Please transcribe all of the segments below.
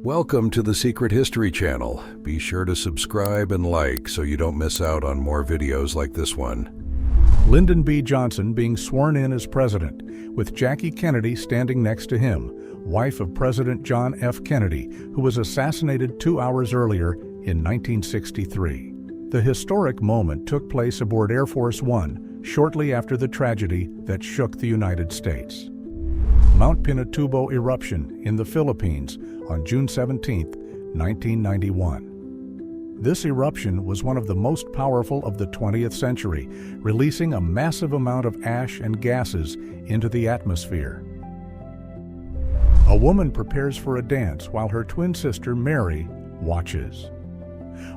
Welcome to the Secret History Channel. Be sure to subscribe and like so you don't miss out on more videos like this one. Lyndon B. Johnson being sworn in as president, with Jackie Kennedy standing next to him, wife of President John F. Kennedy, who was assassinated 2 hours earlier in 1963. The historic moment took place aboard Air Force One shortly after the tragedy that shook the United States. Mount Pinatubo eruption in the Philippines on June 17, 1991. This eruption was one of the most powerful of the 20th century, releasing a massive amount of ash and gases into the atmosphere. A woman prepares for a dance while her twin sister Mary watches.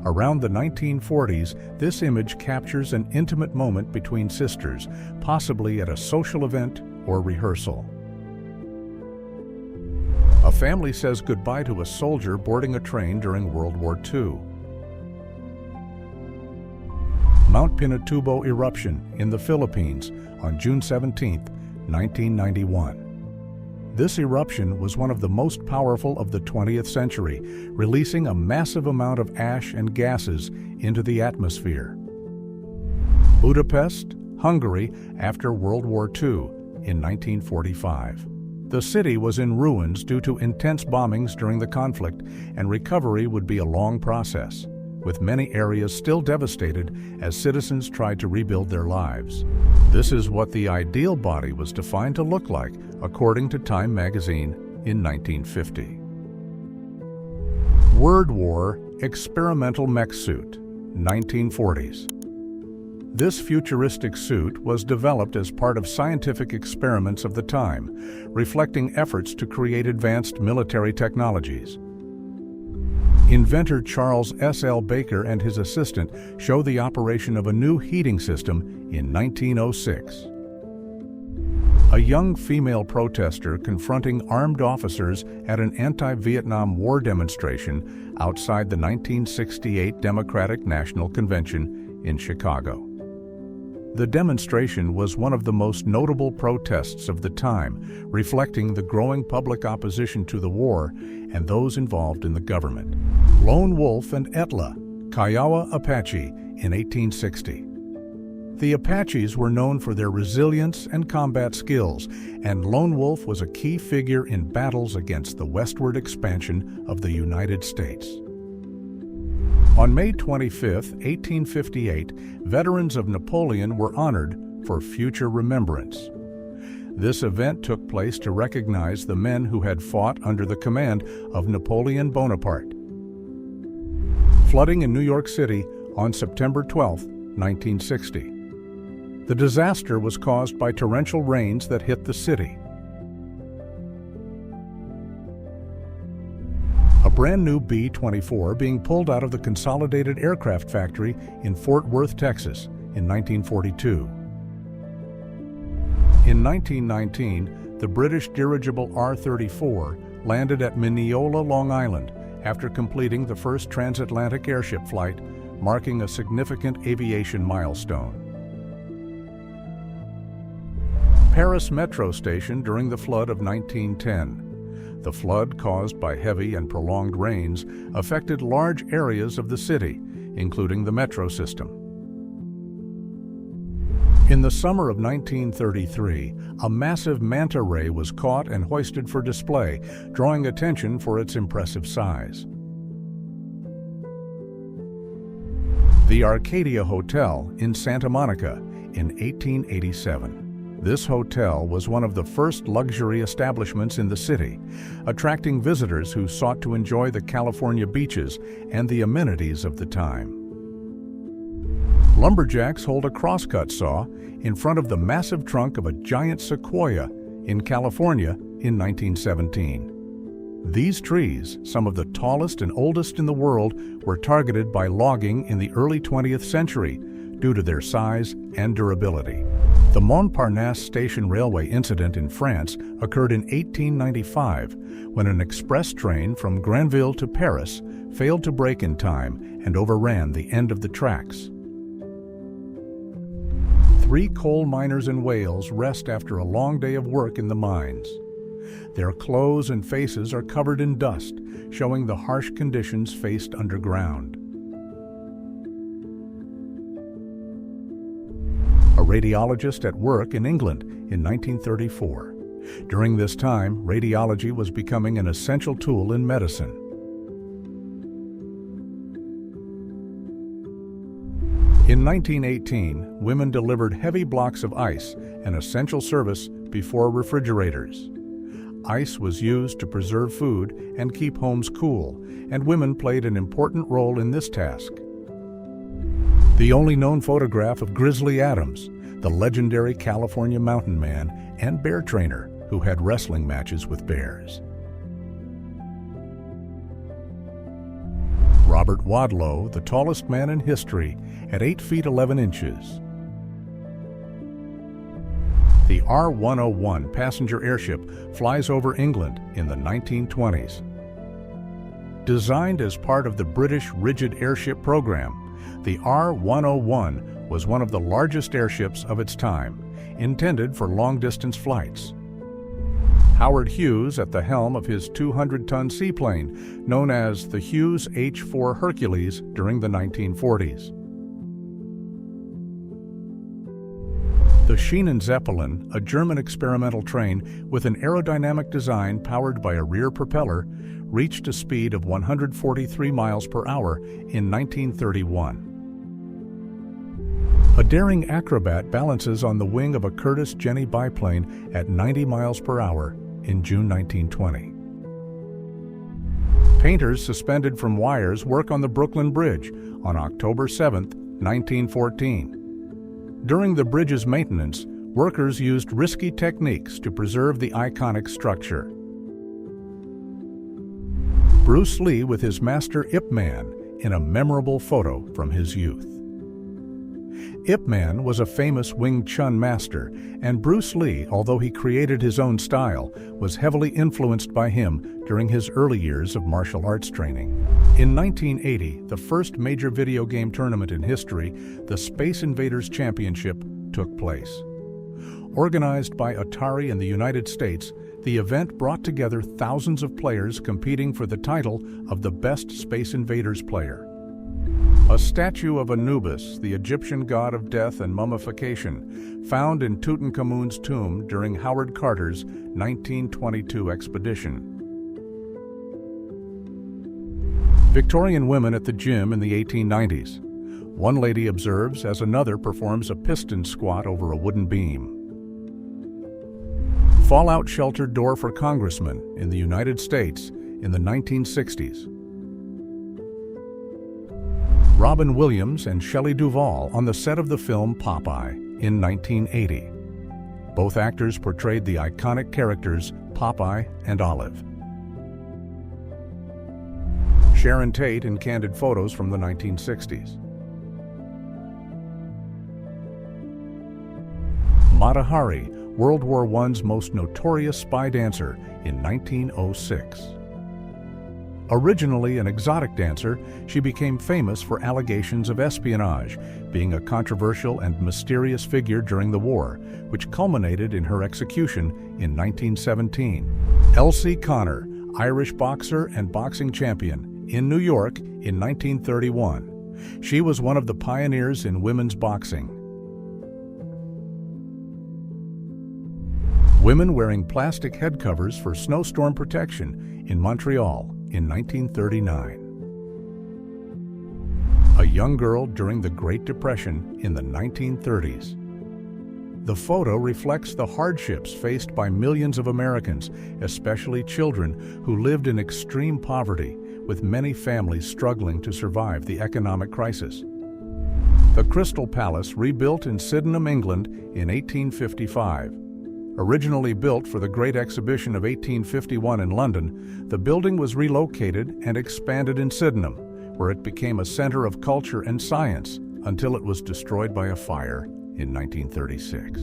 Around the 1940s, this image captures an intimate moment between sisters, possibly at a social event or rehearsal. A family says goodbye to a soldier boarding a train during World War II. Mount Pinatubo eruption in the Philippines on June 17, 1991. This eruption was one of the most powerful of the 20th century, releasing a massive amount of ash and gases into the atmosphere. Budapest, Hungary, after World War II in 1945. The city was in ruins due to intense bombings during the conflict, and recovery would be a long process, with many areas still devastated as citizens tried to rebuild their lives. This is what the ideal body was defined to look like, according to Time magazine in 1950. Word War experimental mech suit, 1940s. This futuristic suit was developed as part of scientific experiments of the time, reflecting efforts to create advanced military technologies. Inventor Charles S. L. Baker and his assistant show the operation of a new heating system in 1906. A young female protester confronting armed officers at an anti-Vietnam War demonstration outside the 1968 Democratic National Convention in Chicago. The demonstration was one of the most notable protests of the time, reflecting the growing public opposition to the war and those involved in the government. Lone Wolf and Etla, Kiowa Apache in 1860. The Apaches were known for their resilience and combat skills, and Lone Wolf was a key figure in battles against the westward expansion of the United States. On May 25, 1858, veterans of Napoleon were honored for future remembrance. This event took place to recognize the men who had fought under the command of Napoleon Bonaparte. Flooding in New York City on September 12, 1960. The disaster was caused by torrential rains that hit the city. A brand new B-24 being pulled out of the Consolidated Aircraft Factory in Fort Worth, Texas in 1942. In 1919, the British dirigible R-34 landed at Mineola, Long Island after completing the first transatlantic airship flight, marking a significant aviation milestone. Paris Metro Station during the flood of 1910. The flood, caused by heavy and prolonged rains, affected large areas of the city, including the metro system. In the summer of 1933, a massive manta ray was caught and hoisted for display, drawing attention for its impressive size. The Arcadia Hotel in Santa Monica in 1887. This hotel was one of the first luxury establishments in the city, attracting visitors who sought to enjoy the California beaches and the amenities of the time. Lumberjacks hold a crosscut saw in front of the massive trunk of a giant sequoia in California in 1917. These trees, some of the tallest and oldest in the world, were targeted by logging in the early 20th century due to their size and durability. The Montparnasse Station Railway incident in France occurred in 1895 when an express train from Granville to Paris failed to brake in time and overran the end of the tracks. 3 coal miners in Wales rest after a long day of work in the mines. Their clothes and faces are covered in dust, showing the harsh conditions faced underground. A radiologist at work in England in 1934. During this time, radiology was becoming an essential tool in medicine. In 1918, women delivered heavy blocks of ice, an essential service before refrigerators. Ice was used to preserve food and keep homes cool, and women played an important role in this task. The only known photograph of Grizzly Adams, the legendary California mountain man and bear trainer who had wrestling matches with bears. Robert Wadlow, the tallest man in history, at 8 feet 11 inches. The R-101 passenger airship flies over England in the 1920s. Designed as part of the British Rigid Airship program, the R-101 was one of the largest airships of its time, intended for long-distance flights. Howard Hughes at the helm of his 200-ton seaplane, known as the Hughes H-4 Hercules during the 1940s. The Schienen Zeppelin, a German experimental train with an aerodynamic design powered by a rear propeller, reached a speed of 143 miles per hour in 1931. A daring acrobat balances on the wing of a Curtiss Jenny biplane at 90 miles per hour in June 1920. Painters suspended from wires work on the Brooklyn Bridge on October 7, 1914. During the bridge's maintenance, workers used risky techniques to preserve the iconic structure. Bruce Lee with his master Ip Man in a memorable photo from his youth. Ip Man was a famous Wing Chun master, and Bruce Lee, although he created his own style, was heavily influenced by him during his early years of martial arts training. In 1980, the first major video game tournament in history, the Space Invaders Championship, took place. Organized by Atari in the United States, the event brought together thousands of players competing for the title of the best Space Invaders player. A statue of Anubis, the Egyptian god of death and mummification, found in Tutankhamun's tomb during Howard Carter's 1922 expedition. Victorian women at the gym in the 1890s. One lady observes as another performs a piston squat over a wooden beam. Fallout shelter door for congressmen in the United States in the 1960s. Robin Williams and Shelley Duvall on the set of the film Popeye in 1980. Both actors portrayed the iconic characters Popeye and Olive. Sharon Tate in candid photos from the 1960s. Mata Hari, World War I's most notorious spy dancer in 1906. Originally an exotic dancer, she became famous for allegations of espionage, being a controversial and mysterious figure during the war, which culminated in her execution in 1917. Elsie Connor, Irish boxer and boxing champion, in New York in 1931. She was one of the pioneers in women's boxing. Women wearing plastic head covers for snowstorm protection in Montreal in 1939. A young girl during the Great Depression in the 1930s. The photo reflects the hardships faced by millions of Americans, especially children who lived in extreme poverty, with many families struggling to survive the economic crisis. The Crystal Palace, rebuilt in Sydenham, England in 1855. Originally built for the Great Exhibition of 1851 in London, the building was relocated and expanded in Sydenham, where it became a center of culture and science until it was destroyed by a fire in 1936.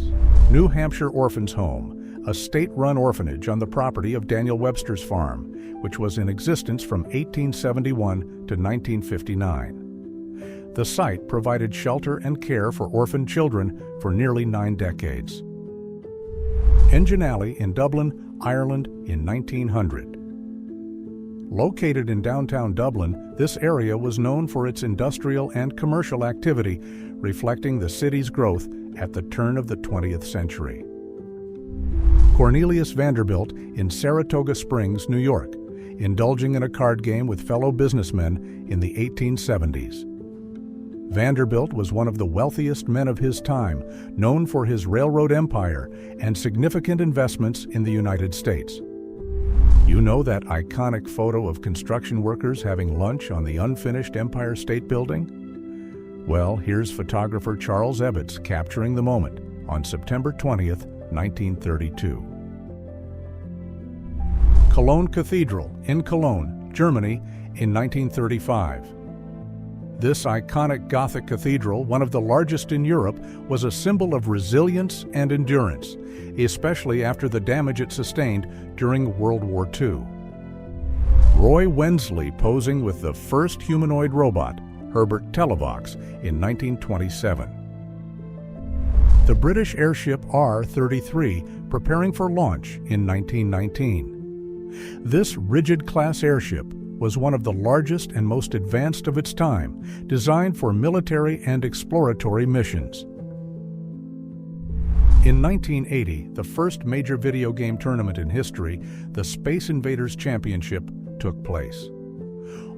New Hampshire Orphans Home, a state-run orphanage on the property of Daniel Webster's farm, which was in existence from 1871 to 1959. The site provided shelter and care for orphaned children for nearly 9 decades. Engine Alley in Dublin, Ireland in 1900. Located in downtown Dublin, this area was known for its industrial and commercial activity, reflecting the city's growth at the turn of the 20th century. Cornelius Vanderbilt in Saratoga Springs, New York, indulging in a card game with fellow businessmen in the 1870s. Vanderbilt was one of the wealthiest men of his time, known for his railroad empire and significant investments in the United States. You know that iconic photo of construction workers having lunch on the unfinished Empire State Building? Well, here's photographer Charles Ebbets capturing the moment on September 20th, 1932. Cologne Cathedral in Cologne, Germany, in 1935. This iconic Gothic cathedral, one of the largest in Europe, was a symbol of resilience and endurance, especially after the damage it sustained during World War II. Roy Wensley posing with the first humanoid robot, Herbert Televox, in 1927. The British airship R-33 preparing for launch in 1919. This rigid-class airship was one of the largest and most advanced of its time, designed for military and exploratory missions. In 1980, the first major video game tournament in history, the Space Invaders Championship, took place.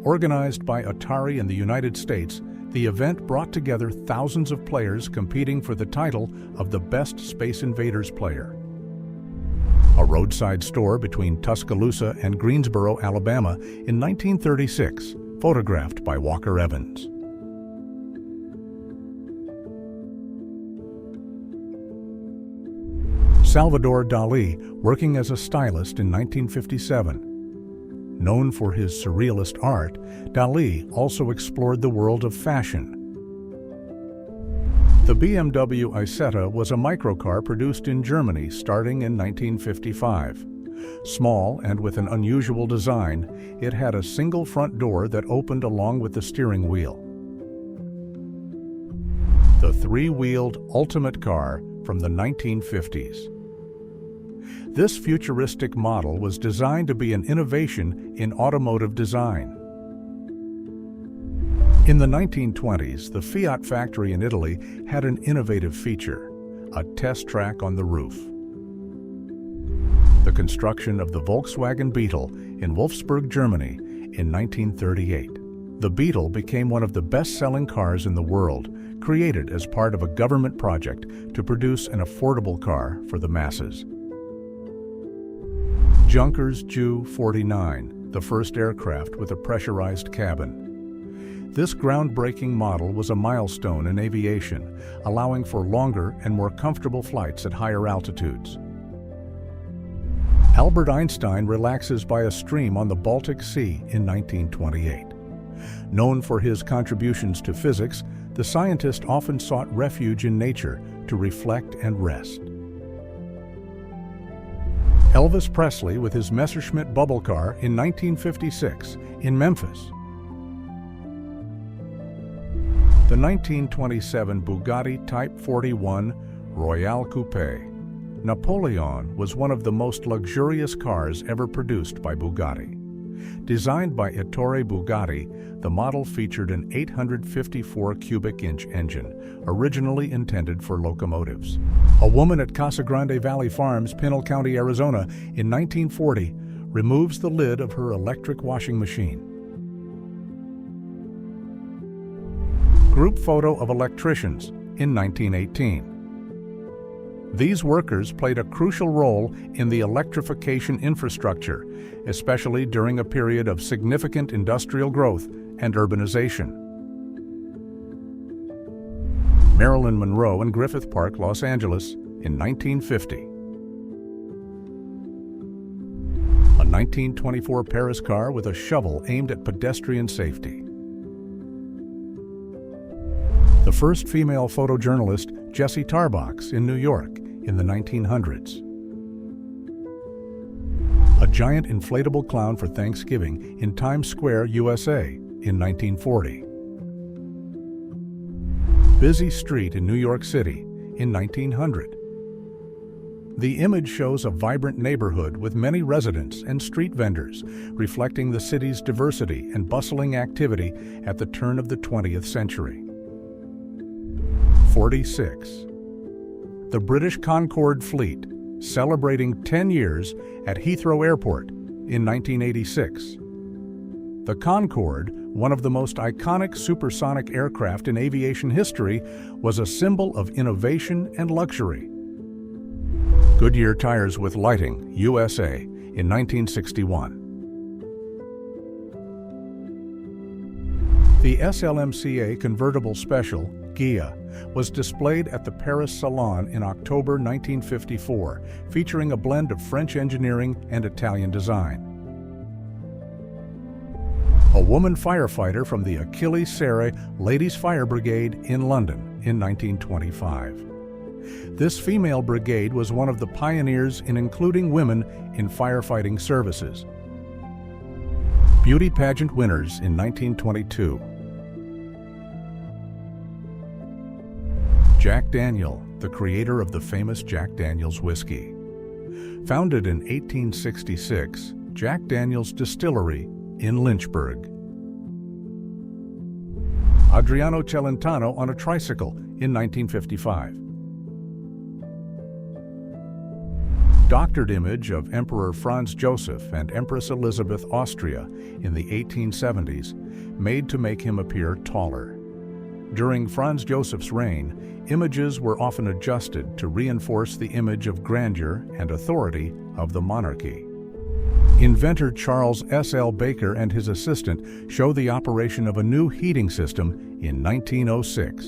Organized by Atari in the United States, the event brought together thousands of players competing for the title of the Best Space Invaders Player. A roadside store between Tuscaloosa and Greensboro, Alabama, in 1936, photographed by Walker Evans. Salvador Dalí, working as a stylist in 1957. Known for his surrealist art, Dalí also explored the world of fashion. The BMW Isetta was a microcar produced in Germany starting in 1955. Small and with an unusual design, it had a single front door that opened along with the steering wheel. The three-wheeled ultimate car from the 1950s. This futuristic model was designed to be an innovation in automotive design. In the 1920s, the Fiat factory in Italy had an innovative feature, a test track on the roof. The construction of the Volkswagen Beetle in Wolfsburg, Germany in 1938. The Beetle became one of the best-selling cars in the world, created as part of a government project to produce an affordable car for the masses. Junkers Ju-49, the first aircraft with a pressurized cabin. This groundbreaking model was a milestone in aviation, allowing for longer and more comfortable flights at higher altitudes. Albert Einstein relaxes by a stream on the Baltic Sea in 1928. Known for his contributions to physics, the scientist often sought refuge in nature to reflect and rest. Elvis Presley with his Messerschmitt bubble car in 1956 in Memphis. The 1927 Bugatti Type 41 Royale Coupe. Napoleon was one of the most luxurious cars ever produced by Bugatti. Designed by Ettore Bugatti, the model featured an 854 cubic inch engine, originally intended for locomotives. A woman at Casa Grande Valley Farms, Pinal County, Arizona, in 1940, removes the lid of her electric washing machine. Group photo of electricians in 1918. These workers played a crucial role in the electrification infrastructure, especially during a period of significant industrial growth and urbanization. Marilyn Monroe in Griffith Park, Los Angeles, in 1950. A 1924 Paris car with a shovel aimed at pedestrian safety. The first female photojournalist, Jessie Tarbox, in New York in the 1900s. A giant inflatable clown for Thanksgiving in Times Square, USA in 1940. Busy street in New York City in 1900. The image shows a vibrant neighborhood with many residents and street vendors, reflecting the city's diversity and bustling activity at the turn of the 20th century. 46. The British Concorde Fleet, celebrating 10 years at Heathrow Airport in 1986. The Concorde, one of the most iconic supersonic aircraft in aviation history, was a symbol of innovation and luxury. Goodyear Tires with Lighting, USA, in 1961. The SLMCA Convertible Special, Ghia, was displayed at the Paris Salon in October 1954, featuring a blend of French engineering and Italian design. A woman firefighter from the Achilles Serre Ladies Fire Brigade in London in 1925. This female brigade was one of the pioneers in including women in firefighting services. Beauty pageant winners in 1922. Jack Daniel, the creator of the famous Jack Daniel's whiskey. Founded in 1866, Jack Daniel's Distillery in Lynchburg. Adriano Celentano on a tricycle in 1955. Doctored image of Emperor Franz Joseph and Empress Elizabeth Austria in the 1870s, made to make him appear taller. During Franz Joseph's reign, images were often adjusted to reinforce the image of grandeur and authority of the monarchy. Inventor Charles S. L. Baker and his assistant show the operation of a new heating system in 1906.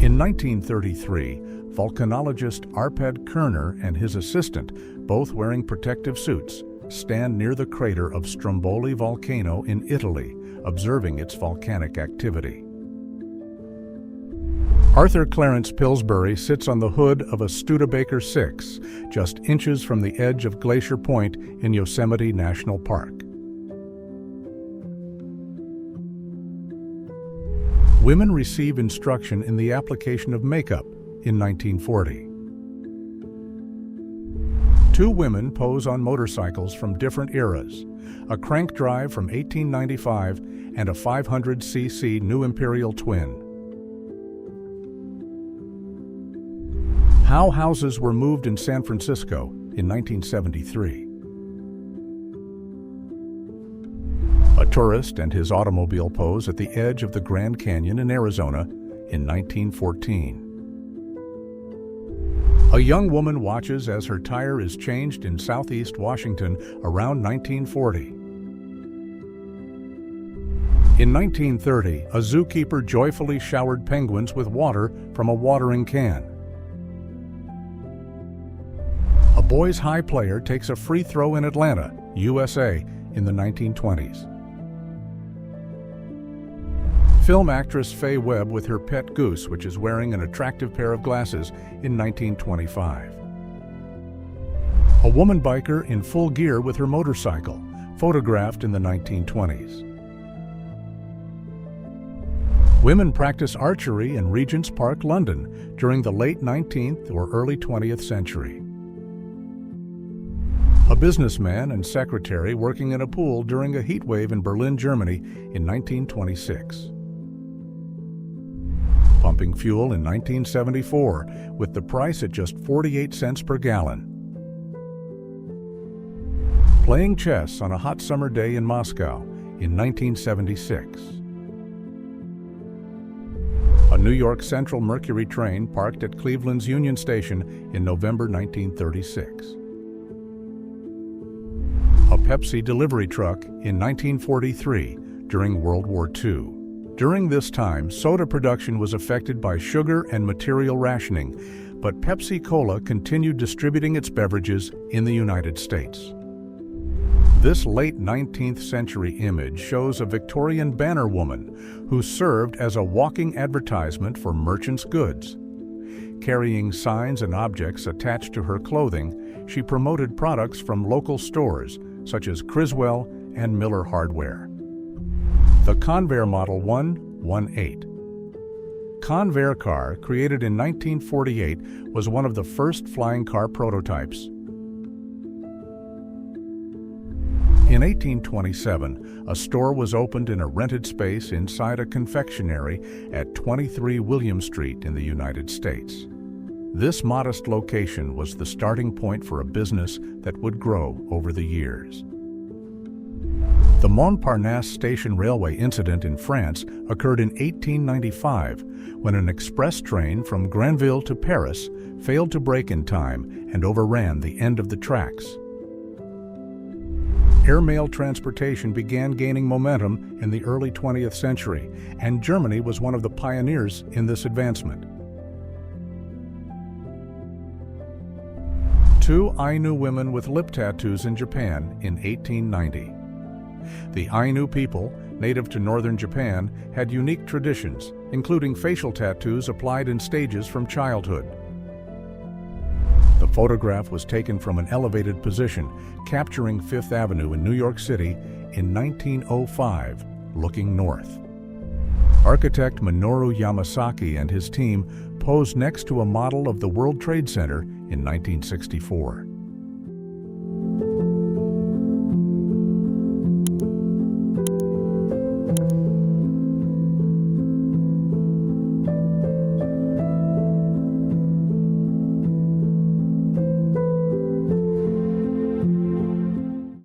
In 1933, volcanologist Arpad Kerner and his assistant, both wearing protective suits, stand near the crater of Stromboli volcano in Italy, observing its volcanic activity. Arthur Clarence Pillsbury sits on the hood of a Studebaker 6, just inches from the edge of Glacier Point in Yosemite National Park. Women receive instruction in the application of makeup in 1940. Two women pose on motorcycles from different eras, a crank drive from 1895 and a 500cc New Imperial Twin. How houses were moved in San Francisco in 1973. A tourist and his automobile pose at the edge of the Grand Canyon in Arizona in 1914. A young woman watches as her tire is changed in Southeast Washington around 1940. In 1930, a zookeeper joyfully showered penguins with water from a watering can. A boys' high player takes a free throw in Atlanta, USA, in the 1920s. Film actress Faye Webb with her pet goose, which is wearing an attractive pair of glasses, in 1925. A woman biker in full gear with her motorcycle, photographed in the 1920s. Women practice archery in Regent's Park, London, during the late 19th or early 20th century. A businessman and secretary working in a pool during a heat wave in Berlin, Germany in 1926. Pumping fuel in 1974, with the price at just 48 cents per gallon. Playing chess on a hot summer day in Moscow in 1976. A New York Central Mercury train parked at Cleveland's Union Station in November 1936. A Pepsi delivery truck in 1943 during World War II. During this time, soda production was affected by sugar and material rationing, but Pepsi-Cola continued distributing its beverages in the United States. This late 19th century image shows a Victorian banner woman who served as a walking advertisement for merchants' goods. Carrying signs and objects attached to her clothing, she promoted products from local stores such as Criswell and Miller Hardware. The Convair Model 118. Convair car, created in 1948, was one of the first flying car prototypes. In 1827, a store was opened in a rented space inside a confectionery at 23 William Street in the United States. This modest location was the starting point for a business that would grow over the years. The Montparnasse Station Railway incident in France occurred in 1895 when an express train from Granville to Paris failed to brake in time and overran the end of the tracks. Airmail transportation began gaining momentum in the early 20th century, and Germany was one of the pioneers in this advancement. Two Ainu women with lip tattoos in Japan in 1890. The Ainu people, native to northern Japan, had unique traditions, including facial tattoos applied in stages from childhood. The photograph was taken from an elevated position, capturing Fifth Avenue in New York City in 1905, looking north. Architect Minoru Yamasaki and his team posed next to a model of the World Trade Center in 1964.